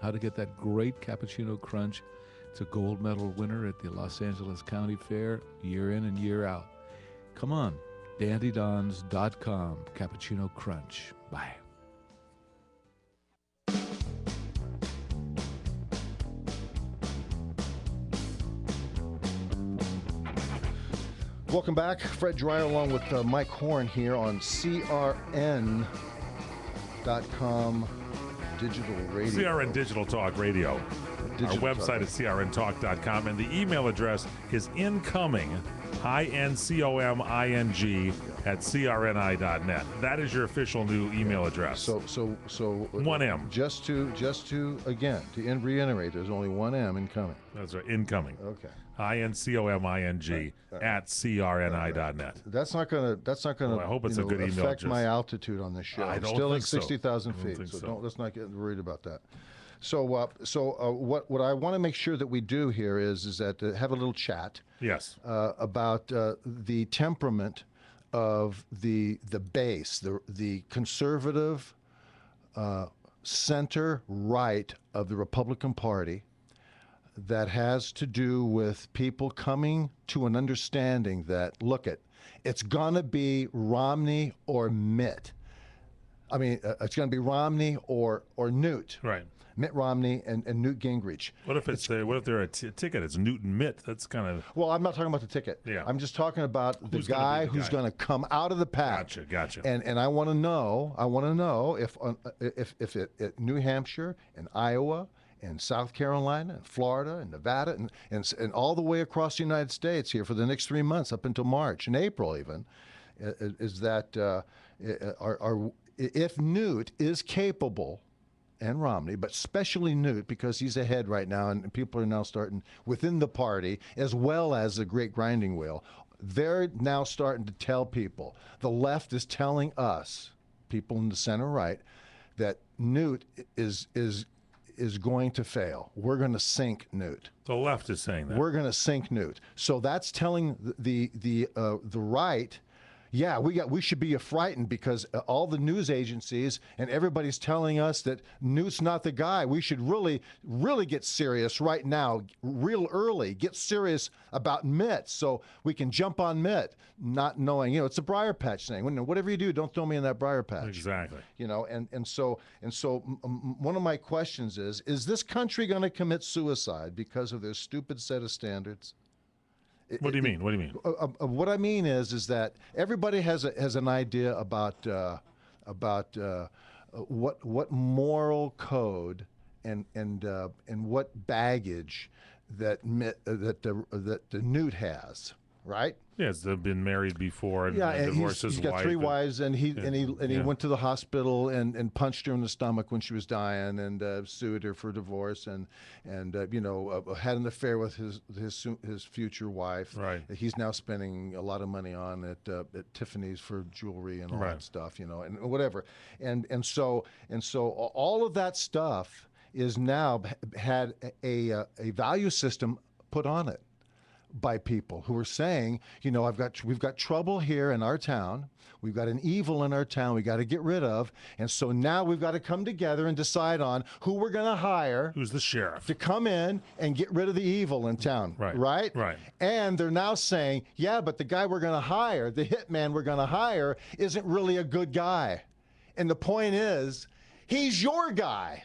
how to get that great cappuccino crunch. It's a gold medal winner at the Los Angeles County Fair year in and year out. Come on, dandydons.com, Cappuccino Crunch. Bye. Welcome back. Fred Dryer along with Mike Horn here on CRN.com Digital Radio. CRN Digital Talk Radio. Our website is crntalk.com, and the email address is incoming, INCOMING, at crni.net. That is your official new email address. So 1M. Just to again, to reiterate, there's only one M incoming. That's right, incoming. Okay. INCOMING at crni.net. That's not gonna Well, I hope it's a good email affect my altitude on this show. I I'm don't still think at so. 60,000 I don't feet, think so. let's not get worried about that. So what I want to make sure that we do here is that have a little chat. Yes. About the temperament of the base, the conservative center right of the Republican Party, that has to do with people coming to an understanding that, it's going to be Romney or Mitt. I mean, it's going to be Romney or Newt. Right. Mitt Romney and Newt Gingrich. What if what if they're a ticket? It's Newt and Mitt. That's kind of. Well, I'm not talking about the ticket. Yeah. I'm just talking about Who's the guy who's going to come out of the pack. Gotcha. And I want to know if at New Hampshire and Iowa and South Carolina and Florida and Nevada and all the way across the United States here for the next 3 months up until March and April even, is that if Newt is capable, and Romney, but especially Newt, because he's ahead right now, and people are now starting within the party, as well as the great grinding wheel. They're now starting to tell people, the left is telling us, people in the center right, that Newt is going to fail. We're going to sink Newt. The left is saying that. We're going to sink Newt. So that's telling the right. Yeah, we should be frightened because all the news agencies and everybody's telling us that Newt's not the guy. We should really get serious right now, real early, get serious about Mitt so we can jump on Mitt, not knowing, it's a briar patch thing. Whatever you do, don't throw me in that briar patch. Exactly. And so one of my questions is this country going to commit suicide because of their stupid set of standards? What do you mean? What do you mean? What I mean is that everybody has an idea about what moral code and what baggage that the Newt has, right? Yes, they've been married before and divorced his wife. He's got 3 wives, and he went to the hospital and punched her in the stomach when she was dying, and sued her for divorce, and had an affair with his future wife. Right. He's now spending a lot of money on at Tiffany's for jewelry and all that stuff, and whatever, and so all of that stuff is now had a value system put on it by people who are saying, we've got trouble here in our town. We've got an evil in our town we got to get rid of. And so now we've got to come together and decide on who we're going to hire. Who's the sheriff? To come in and get rid of the evil in town. Right? And they're now saying, yeah, but the guy we're going to hire, the hitman we're going to hire, isn't really a good guy. And the point is, he's your guy.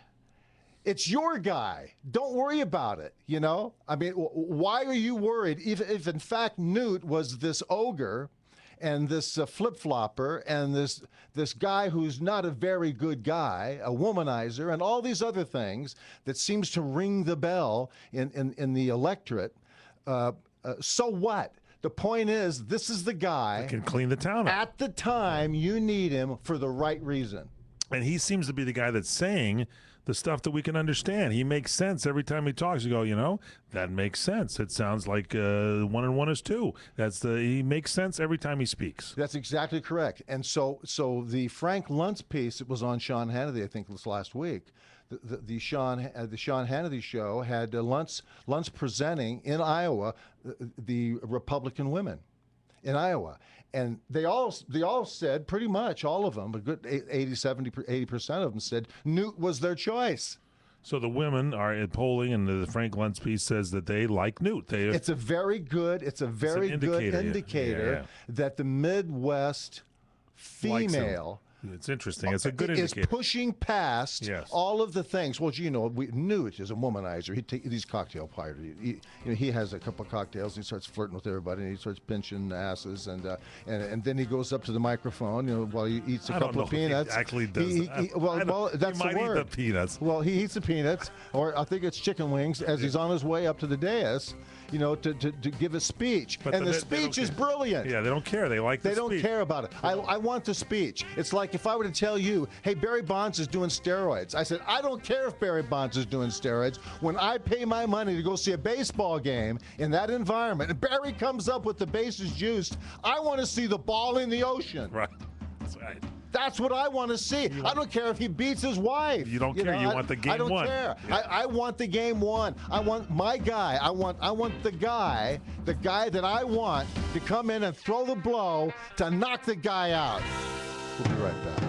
It's your guy. Don't worry about it, I mean, why are you worried? If in fact Newt was this ogre and this flip-flopper and this guy who's not a very good guy, a womanizer, and all these other things that seems to ring the bell in the electorate, so what? The point is, this is the guy that can clean the town up. At the time you need him for the right reason. And he seems to be the guy that's saying the stuff that we can understand. He makes sense every time he talks. You go, that makes sense. It sounds like 1 and 1 is 2. He makes sense every time he speaks. That's exactly correct. And so the Frank Luntz piece that was on Sean Hannity, I think this last week, the Sean Hannity show had Luntz presenting in Iowa the Republican women in Iowa. And they all said, pretty much all of them, a good 80% of them said Newt was their choice. So the women are at polling, and the Frank Luntz piece says that they like Newt. It's a very good indicator that the Midwest female It's interesting. It's a good is indicator. pushing past all of the things. Well, Newt is a womanizer. He's cocktail party. He has a couple of cocktails. And he starts flirting with everybody. And he starts pinching asses, and then he goes up to the microphone. While he eats a couple of peanuts. He actually does. That's he might the word. Eat the peanuts. Well, he eats the peanuts, or I think it's chicken wings, as he's on his way up to the dais. To give a speech, and the speech is brilliant. Yeah, they don't care. They like the speech. They don't care about it. I want the speech. It's like if I were to tell you, hey, Barry Bonds is doing steroids. I said, I don't care if Barry Bonds is doing steroids. When I pay my money to go see a baseball game in that environment, and Barry comes up with the bases juiced, I want to see the ball in the ocean. Right. That's right. That's what I want to see. I don't care if he beats his wife. You don't care. You want the game won. I don't care. Yeah. I want the game won. I want my guy. I want the guy that I want to come in and throw the blow to knock the guy out. We'll be right back.